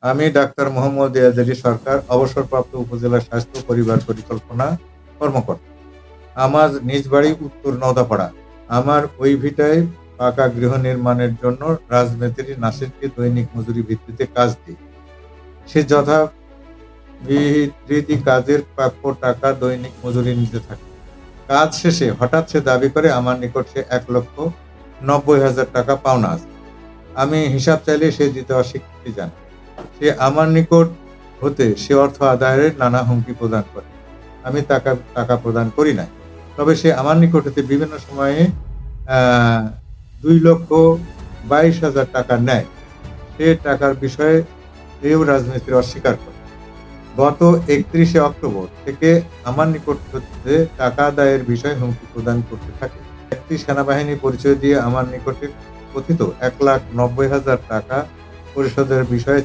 আমি ডাক্তার মোহাম্মদ ইয়াজ আলী সরকার, অবসরপ্রাপ্ত উপজেলা স্বাস্থ্য পরিবার পরিকল্পনা কর্মকর্তা। আমার নিজ বাড়ি উত্তর নওদাপাড়া। আমার ওই ভিটায় পাকা গৃহ নির্মাণের জন্য রাজমিস্ত্রি নাসিরকে দৈনিক মজুরি ভিত্তিতে কাজ দিই। সে যথাবিধি কাজের প্রাপ্য টাকা দৈনিক মজুরি নিতে থাকে। কাজ শেষে হঠাৎ সে দাবি করে আমার নিকট সে 1,90,000 টাকা পাওনা আছে। আমি হিসাব চাইলে সে দিতে অস্বীকৃতি জানায়। সে আমার নিকট হতে সে অর্থ আদায়ের নানা হুমকি প্রদান করে। আমি টাকা প্রদান করি নাই। তবে সে আমার নিকট হতে বিভিন্ন সময়ে 2,22,000 টাকা নেয়। সে টাকার বিষয়ে এও রাজমিস্ত্রি অস্বীকার করে। গত 31শে অক্টোবর থেকে আমার নিকট হতে টাকা আদায়ের বিষয়ে হুমকি প্রদান করতে থাকে। একটি সেনাবাহিনী পরিচয় দিয়ে আমার নিকটে কথিত 1,90,000 টাকা পরিশোধের বিষয়ে